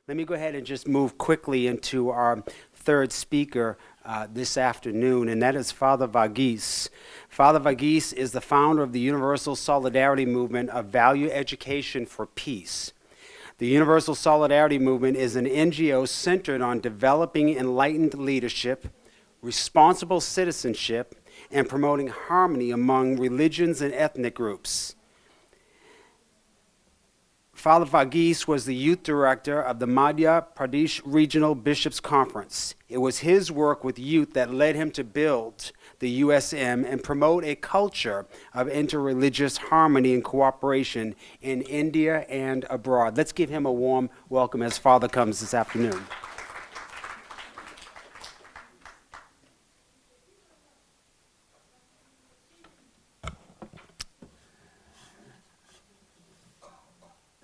Let me go ahead and just move quickly into our third speaker this afternoon, and that is Father Varghese. Father Varghese is the founder of the Universal Solidarity Movement of Value Education for Peace. The Universal Solidarity Movement is an NGO centered on developing enlightened leadership, responsible citizenship, and promoting harmony among religions and ethnic groups. Father Varghese was the youth director of the Madhya Pradesh Regional Bishops' Conference. It was his work with youth that led him to build the USM and promote a culture of interreligious harmony and cooperation in India and abroad. Let's give him a warm welcome as Father comes this afternoon.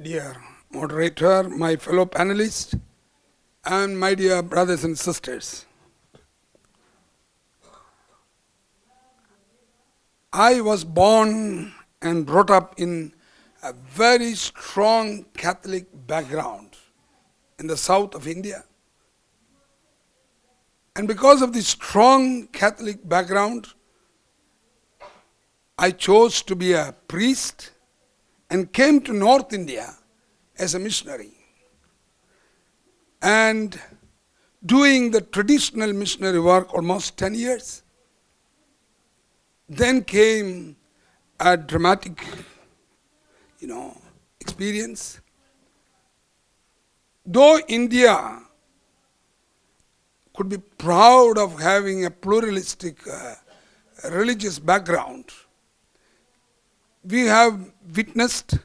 Dear moderator, my fellow panelists, and my dear brothers and sisters. I was born and brought up in a very strong Catholic background in the south of India. And because of this strong Catholic background, I chose to be a priest and came to North India as a missionary. And doing the traditional missionary work almost 10 years. Then came a dramatic, experience. Though India could be proud of having a pluralistic religious background, we have witnessed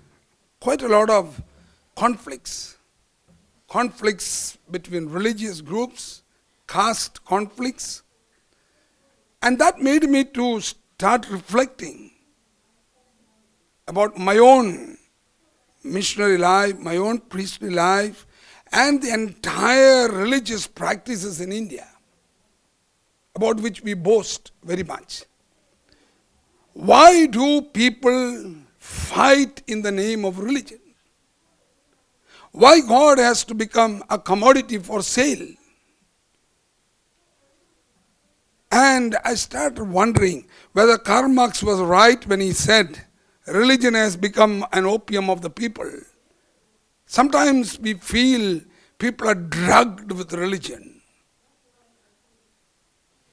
quite a lot of conflicts between religious groups, caste conflicts, and that made me to start reflecting about my own missionary life, my own priestly life, and the entire religious practices in India, about which we boast very much. Why do people fight in the name of religion? Why God has to become a commodity for sale? And I started wondering whether Karl Marx was right when he said religion has become an opium of the people. Sometimes we feel people are drugged with religion.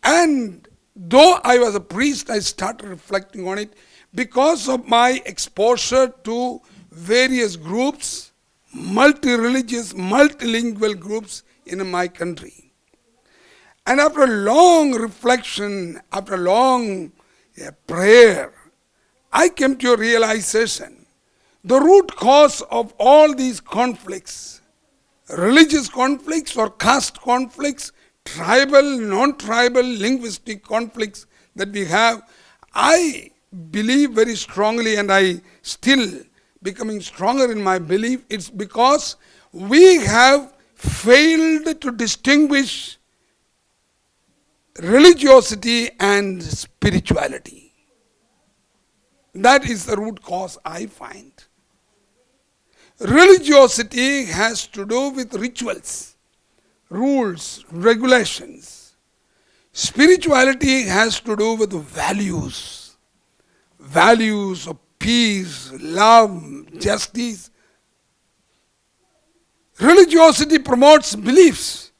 And though I was a priest, I started reflecting on it because of my exposure to various groups, multi-religious, multilingual groups in my country. And after a long reflection, after a long prayer, I came to a realization. The root cause of all these conflicts, religious conflicts or caste conflicts, tribal, non-tribal, linguistic conflicts that we have, I believe very strongly, and I still becoming stronger in my belief, it's because we have failed to distinguish religiosity and spirituality. That is the root cause I find. Religiosity has to do with rituals, rules, regulations. Spirituality has to do with values. Values of peace, love, justice. Religiosity promotes beliefs.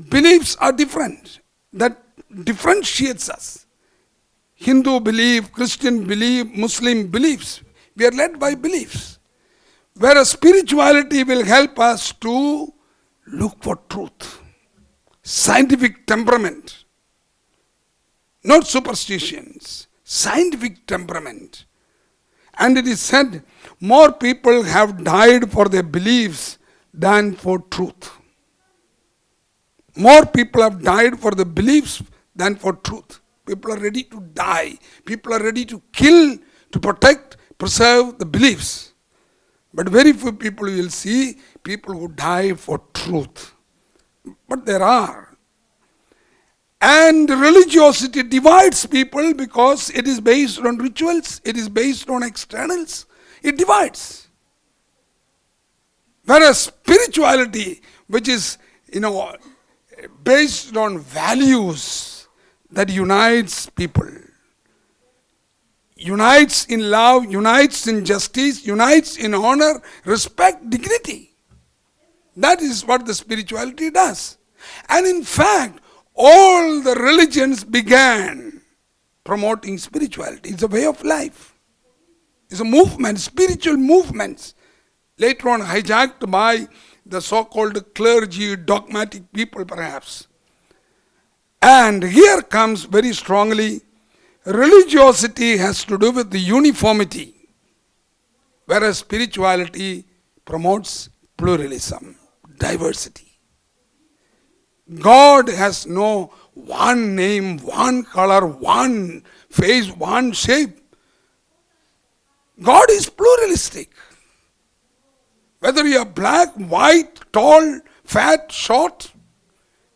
Beliefs are different. That differentiates us. Hindu belief, Christian belief, Muslim beliefs. We are led by beliefs. Whereas spirituality will help us to look for truth. Scientific temperament. Not superstitions. Scientific temperament. And it is said, more people have died for their beliefs than for truth. More people have died for the beliefs than for truth. People are ready to die. People are ready to kill, to protect, preserve the beliefs. But very few people will see people who die for truth. But there are. And religiosity divides people because it is based on rituals, it is based on externals. It divides. Whereas spirituality, which is, based on values that unites people, unites in love, unites in justice, unites in honor, respect, dignity. That is what the spirituality does. And in fact, all the religions began promoting spirituality. It's a way of life. It's a movement, spiritual movements. Later on hijacked by the so-called clergy, dogmatic people perhaps. And here comes very strongly, religiosity has to do with the uniformity, whereas spirituality promotes pluralism, diversity. God has no one name, one color, one face, one shape. God is pluralistic. Whether you are black, white, tall, fat, short,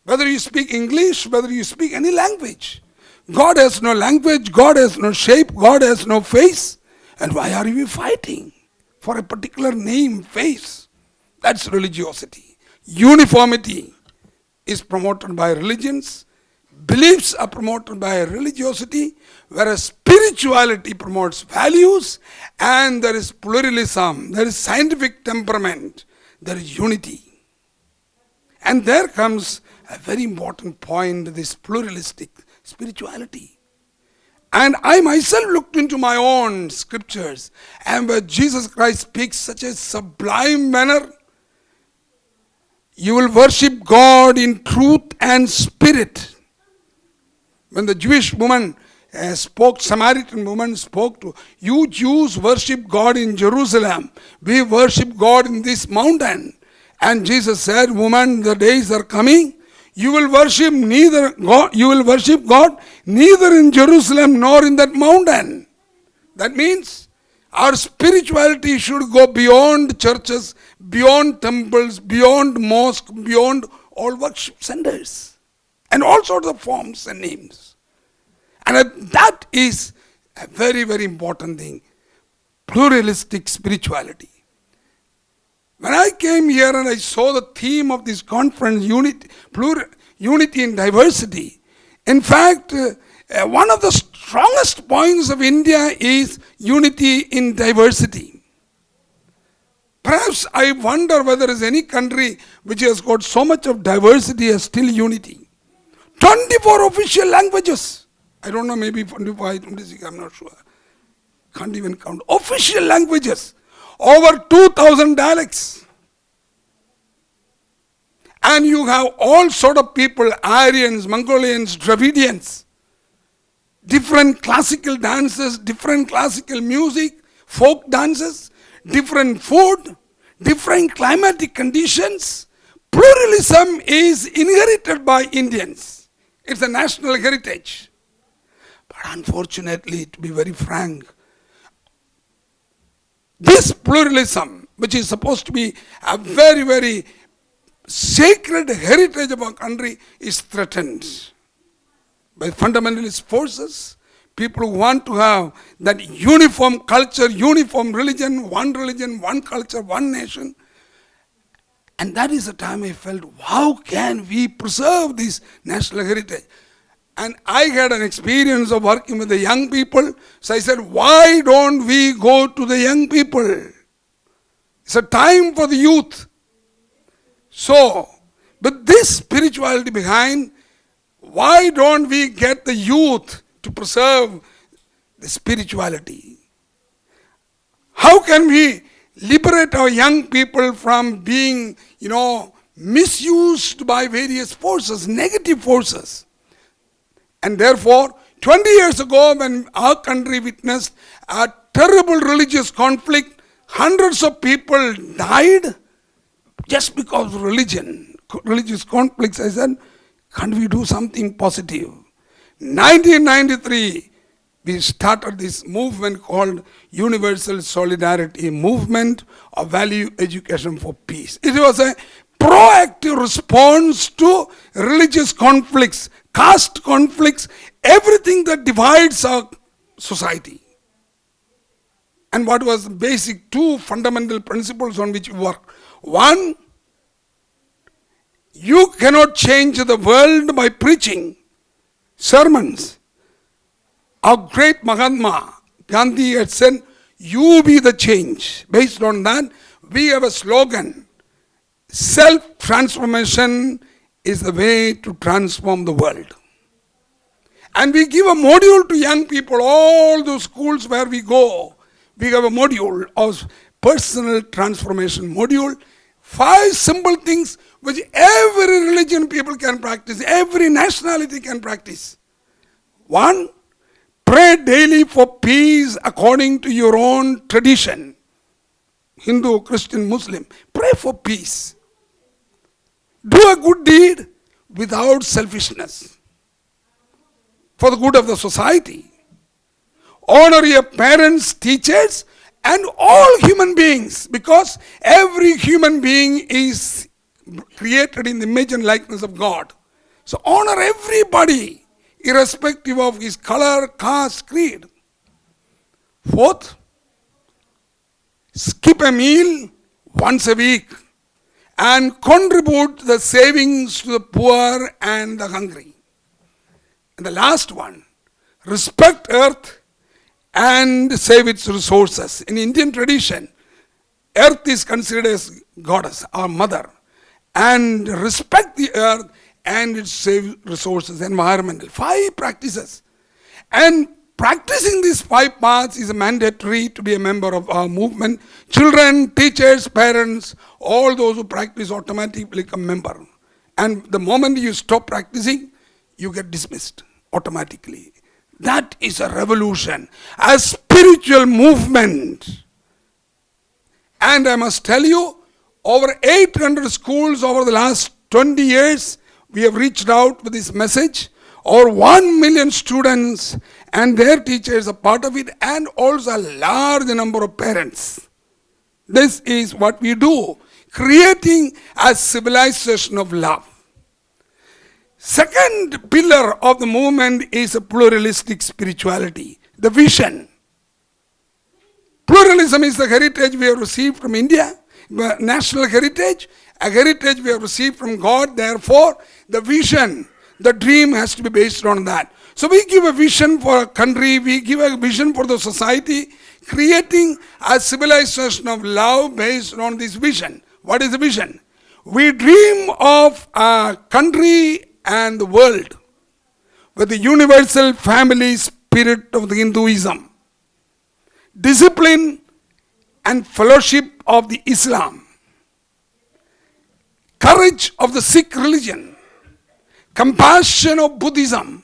whether you speak English, whether you speak any language. God has no language, God has no shape, God has no face. And why are we fighting for a particular name, face? That's religiosity. Uniformity is promoted by religions. Beliefs are promoted by religiosity, whereas spirituality promotes values, and there is pluralism, there is scientific temperament, there is unity. And there comes a very important point, this pluralistic spirituality. And I myself looked into my own scriptures, and where Jesus Christ speaks such a sublime manner, you will worship God in truth and spirit. When the Jewish woman Samaritan woman spoke to, you Jews worship God in Jerusalem, we worship God in this mountain. And Jesus said, woman, the days are coming, you will worship God neither in Jerusalem nor in that mountain. That means our spirituality should go beyond churches, beyond temples, beyond mosques, beyond all worship centers, and all sorts of forms and names. And that is a very, very important thing. Pluralistic spirituality. When I came here and I saw the theme of this conference, unity in diversity, in fact, one of the strongest points of India is unity in diversity. Perhaps I wonder whether there is any country which has got so much of diversity as still unity. 24 official languages. I don't know, maybe 25, 26, I'm not sure. Can't even count. Official languages. Over 2,000 dialects. And you have all sort of people, Aryans, Mongolians, Dravidians. Different classical dances, different classical music, folk dances, different food, different climatic conditions. Pluralism is inherited by Indians. It's a national heritage. But unfortunately, to be very frank, this pluralism, which is supposed to be a very, very sacred heritage of our country, is threatened by fundamentalist forces, people who want to have that uniform culture, uniform religion, one culture, one nation. And that is the time I felt, how can we preserve this national heritage? And I had an experience of working with the young people. So I said, why don't we go to the young people? It's a time for the youth. So, with this spirituality behind, why don't we get the youth to preserve the spirituality? How can we liberate our young people from being, misused by various forces, negative forces? And therefore, 20 years ago, when our country witnessed a terrible religious conflict, hundreds of people died just because of religious conflicts. I said, can't we do something positive? 1993, we started this movement called Universal Solidarity Movement of Value Education for Peace. It was a proactive response to religious conflicts, caste conflicts, everything that divides our society. And what was the basic two fundamental principles on which we work? One, you cannot change the world by preaching sermons. Our great Mahatma Gandhi had said, you be the change. Based on that, we have a slogan, self-transformation is the way to transform the world. And we give a module to young people, all those schools where we go. We have a module of personal transformation module. 5 simple things which every religion people can practice, every nationality can practice. 1, pray daily for peace according to your own tradition. Hindu, Christian, Muslim. Pray for peace. Do a good deed without selfishness, for the good of the society. Honor your parents, teachers, and all human beings, because every human being is created in the image and likeness of God. So honor everybody, irrespective of his color, caste, creed. 4th, skip a meal once a week and contribute the savings to the poor and the hungry. And the last one, respect earth and save its resources. In Indian tradition, earth is considered as goddess, our mother. And respect the earth and its save resources, environmental. 5 practices. And practicing these 5 paths is mandatory to be a member of our movement. Children, teachers, parents, all those who practice automatically become member. And the moment you stop practicing, you get dismissed automatically. That is a revolution, a spiritual movement. And I must tell you, over 800 schools over the last 20 years, we have reached out with this message. Over 1 million students and their teachers are part of it, and also a large number of parents. This is what we do, creating a civilization of love. Second pillar of the movement is a pluralistic spirituality, the vision. Pluralism is the heritage we have received from India, national heritage, a heritage we have received from God. Therefore, the vision, the dream has to be based on that. So we give a vision for a country, we give a vision for the society, creating a civilization of love based on this vision. What is the vision? We dream of a country and the world with the universal family spirit of the Hinduism, discipline and fellowship of the Islam, courage of the Sikh religion, compassion of Buddhism,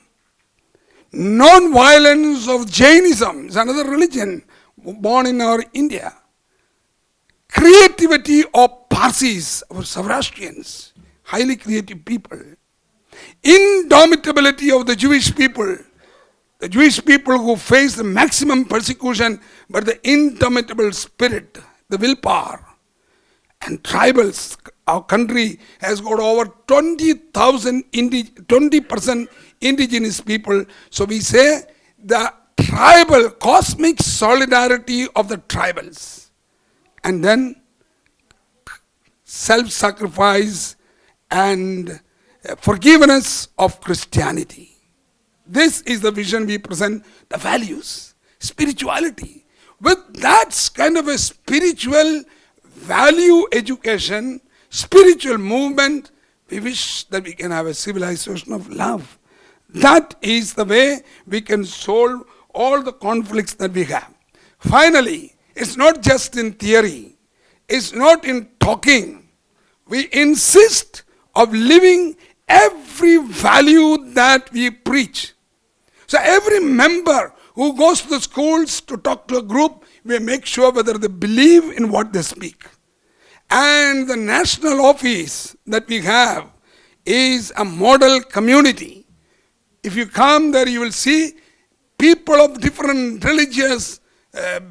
non-violence of Jainism, is another religion born in our India, creativity of Parsis, our Saurashtrians, highly creative people, indomitability of the Jewish people who face the maximum persecution, but the indomitable spirit, the willpower, and tribals. Our country has got over 20% indigenous people. So we say the tribal, cosmic solidarity of the tribals. And then self-sacrifice and forgiveness of Christianity. This is the vision we present, the values, spirituality. With that kind of a spiritual value education, spiritual movement, we wish that we can have a civilization of love. That is the way we can solve all the conflicts that we have. Finally, it's not just in theory, it's not in talking. We insist of living every value that we preach. So every member who goes to the schools to talk to a group, we make sure whether they believe in what they speak. And the national office that we have is a model community. If you come there, you will see people of different religious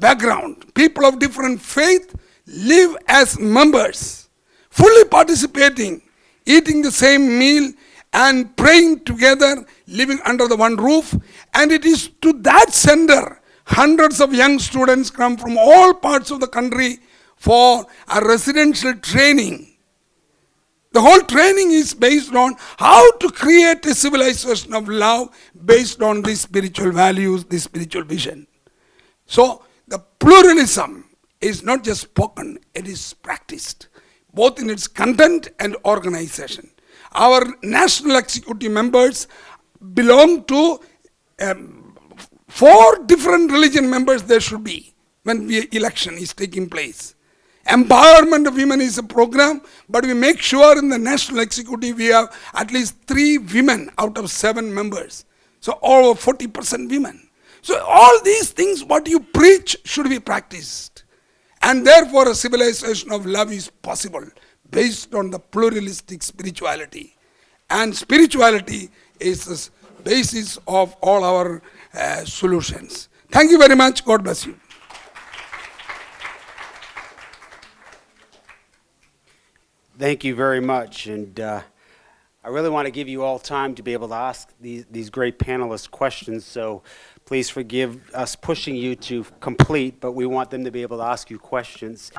background, people of different faith live as members, fully participating, eating the same meal and praying together, living under the one roof. And it is to that center, hundreds of young students come from all parts of the country for a residential training. The whole training is based on how to create a civilization of love based on these spiritual values, this spiritual vision. So the pluralism is not just spoken, it is practiced, both in its content and organization. Our national executive members belong to 4 different religion members there should be when the election is taking place. Empowerment of women is a program, but we make sure in the national executive we have at least 3 women out of 7 members. So over 40% women. So all these things what you preach should be practiced. And therefore a civilization of love is possible based on the pluralistic spirituality. And spirituality is the basis of all our solutions. Thank you very much. God bless you. Thank you very much, and I really want to give you all time to be able to ask these great panelists questions, so please forgive us pushing you to complete, but we want them to be able to ask you questions.